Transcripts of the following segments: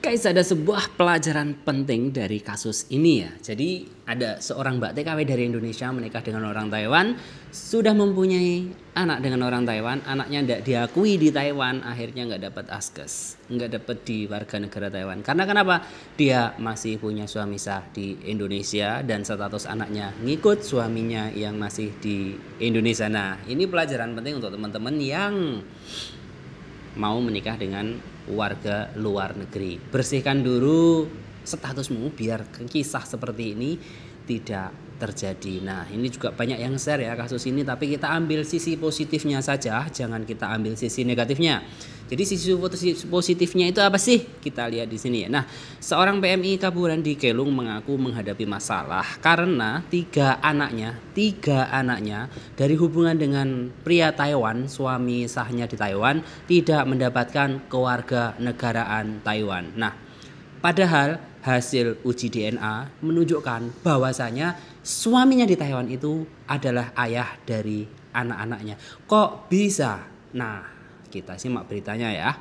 Guys, ada sebuah pelajaran penting dari kasus ini ya. Jadi ada seorang Mbak TKW dari Indonesia menikah dengan orang Taiwan, sudah mempunyai anak dengan orang Taiwan, anaknya tidak diakui di Taiwan, akhirnya nggak dapat askes, nggak dapat di warga negara Taiwan. Karena kenapa? Dia masih punya suami sah di Indonesia dan status anaknya ngikut suaminya yang masih di Indonesia. Nah, ini pelajaran penting untuk teman-teman yang mau menikah dengan warga luar negeri. Bersihkan dulu statusmu biar kisah seperti ini tidak terjadi. Nah, ini juga banyak yang share ya kasus ini, tapi kita ambil sisi positifnya saja, jangan kita ambil sisi negatifnya. Jadi sisi positifnya itu apa sih? Kita lihat di sini ya. Nah, seorang PMI Kabupaten di Kelung mengaku menghadapi masalah karena tiga anaknya dari hubungan dengan pria Taiwan, suami sahnya di Taiwan, tidak mendapatkan kewarganegaraan Taiwan. Nah, padahal hasil uji DNA menunjukkan bahwasanya suaminya di Taiwan itu adalah ayah dari anak-anaknya. Kok bisa? Nah, kita simak beritanya ya.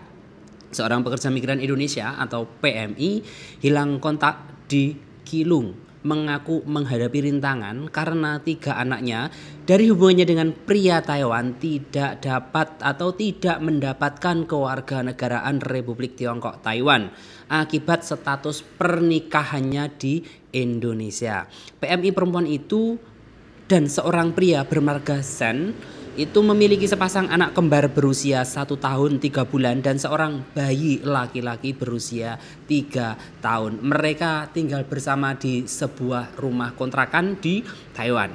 Seorang pekerja migran Indonesia atau PMI hilang kontak di Kelung mengaku menghadapi rintangan karena tiga anaknya dari hubungannya dengan pria Taiwan tidak dapat atau tidak mendapatkan kewarganegaraan Republik Tiongkok Taiwan akibat status pernikahannya di Indonesia. PMI perempuan itu dan seorang pria bermarga Sen itu memiliki sepasang anak kembar berusia 1 tahun 3 bulan dan seorang bayi laki-laki berusia 3 tahun. Mereka tinggal bersama di sebuah rumah kontrakan di Taiwan.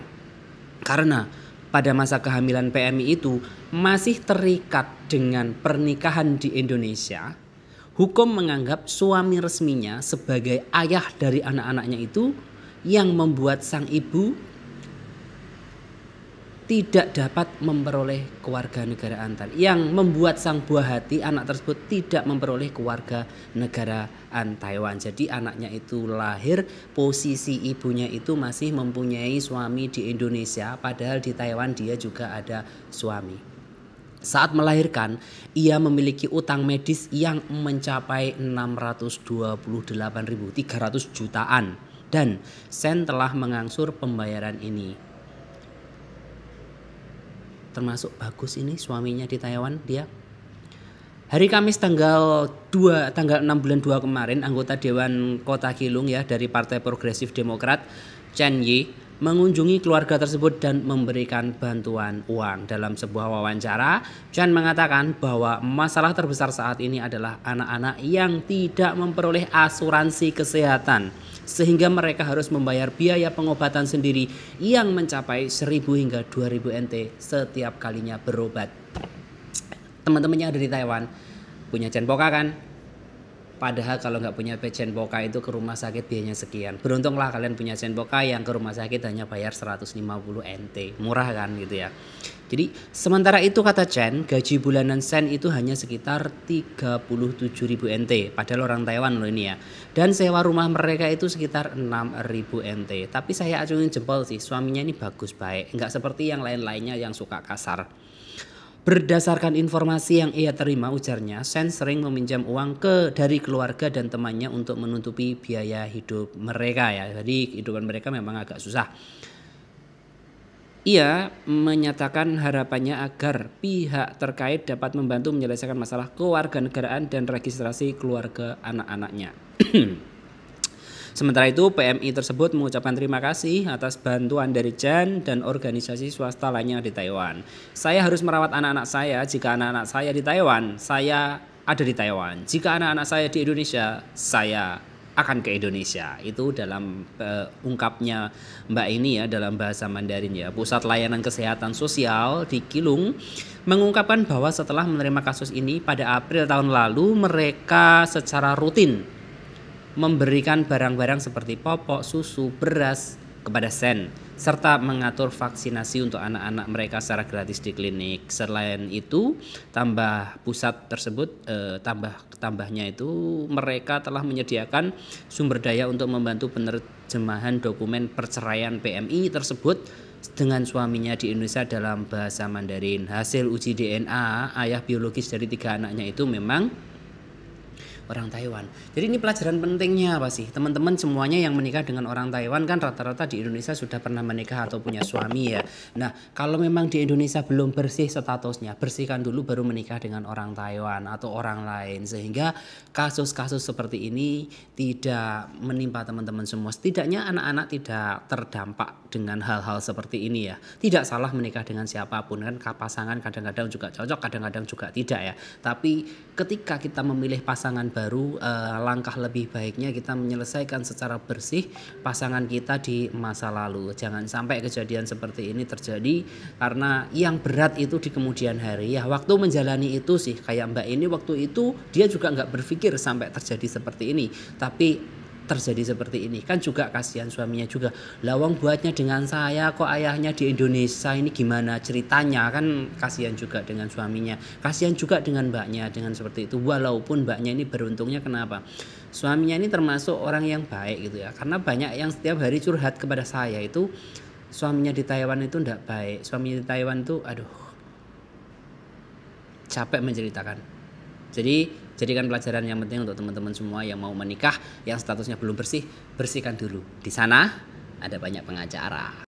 Karena pada masa kehamilan PMI itu masih terikat dengan pernikahan di Indonesia, hukum menganggap suami resminya sebagai ayah dari anak-anaknya itu yang membuat sang ibu tidak dapat memperoleh kewarganegaraan, yang membuat sang buah hati anak tersebut tidak memperoleh kewarganegaraan Taiwan. Jadi anaknya itu lahir, posisi ibunya itu masih mempunyai suami di Indonesia, padahal di Taiwan dia juga ada suami. Saat melahirkan, ia memiliki utang medis yang mencapai 628.300 jutaan dan Sen telah mengangsur pembayaran ini. Termasuk bagus ini suaminya di Taiwan dia. Hari Kamis tanggal 6 bulan 2 kemarin, anggota Dewan Kota Kelung ya dari Partai Progresif Demokrat Chen Yi mengunjungi keluarga tersebut dan memberikan bantuan uang. Dalam sebuah wawancara, Chen mengatakan bahwa masalah terbesar saat ini adalah anak-anak yang tidak memperoleh asuransi kesehatan, sehingga mereka harus membayar biaya pengobatan sendiri yang mencapai 1.000 hingga 2.000 NT setiap kalinya berobat. Teman-temannya ada di Taiwan punya Chenpoka kan? Padahal kalau nggak punya Chenpoka itu ke rumah sakit biayanya sekian. Beruntunglah kalian punya Chenpoka yang ke rumah sakit hanya bayar 150 NT. Murah kan gitu ya. Jadi sementara itu kata Chen, gaji bulanan Sen itu hanya sekitar 37.000 NT. Padahal orang Taiwan loh ini ya. Dan sewa rumah mereka itu sekitar 6.000 NT. Tapi saya acungin jempol sih, suaminya ini bagus baik. Nggak seperti yang lain-lainnya yang suka kasar. Berdasarkan informasi yang ia terima, ujarnya, Sen sering meminjam uang dari keluarga dan temannya untuk menutupi biaya hidup mereka ya. Jadi kehidupan mereka memang agak susah. Ia menyatakan harapannya agar pihak terkait dapat membantu menyelesaikan masalah kewarganegaraan dan registrasi keluarga anak-anaknya. Sementara itu, PMI tersebut mengucapkan terima kasih atas bantuan dari Chen dan organisasi swasta lainnya di Taiwan. Saya harus merawat anak-anak saya. Jika anak-anak saya di Taiwan, saya ada di Taiwan. Jika anak-anak saya di Indonesia, saya akan ke Indonesia. Itu dalam ungkapnya Mbak ini ya dalam bahasa Mandarin ya. Pusat Layanan Kesehatan Sosial di Kelung mengungkapkan bahwa setelah menerima kasus ini pada April tahun lalu, mereka secara rutin memberikan barang-barang seperti popok, susu, beras kepada Sen, serta mengatur vaksinasi untuk anak-anak mereka secara gratis di klinik. Selain itu, pusat tersebut tambahnya itu mereka telah menyediakan sumber daya untuk membantu penerjemahan dokumen perceraian PMI tersebut dengan suaminya di Indonesia dalam bahasa Mandarin. Hasil uji DNA ayah biologis dari tiga anaknya itu memang orang Taiwan. Jadi ini pelajaran pentingnya apa sih? Teman-teman semuanya yang menikah dengan orang Taiwan kan rata-rata di Indonesia sudah pernah menikah atau punya suami ya. Nah, kalau memang di Indonesia belum bersih statusnya, bersihkan dulu baru menikah dengan orang Taiwan atau orang lain sehingga kasus-kasus seperti ini tidak menimpa teman-teman semua. Setidaknya anak-anak tidak terdampak dengan hal-hal seperti ini ya. Tidak salah menikah dengan siapapun kan, pasangan kadang-kadang juga cocok, kadang-kadang juga tidak ya. Tapi ketika kita memilih pasangan baru, langkah lebih baiknya kita menyelesaikan secara bersih pasangan kita di masa lalu. Jangan sampai kejadian seperti ini terjadi karena yang berat itu di kemudian hari ya. Waktu menjalani itu sih kayak Mbak ini waktu itu dia juga nggak berpikir sampai terjadi seperti ini. Tapi terjadi seperti ini kan juga kasihan suaminya juga. Lawang buatnya dengan saya kok ayahnya di Indonesia ini gimana ceritanya kan kasihan juga dengan suaminya. Kasihan juga dengan mbaknya dengan seperti itu. Walaupun mbaknya ini beruntungnya kenapa? Suaminya ini termasuk orang yang baik gitu ya. Karena banyak yang setiap hari curhat kepada saya itu suaminya di Taiwan itu ndak baik. Suaminya di Taiwan itu aduh capek menceritakan. Jadi jadikan pelajaran yang penting untuk teman-teman semua yang mau menikah yang statusnya belum bersih, bersihkan dulu. Di sana ada banyak pengacara.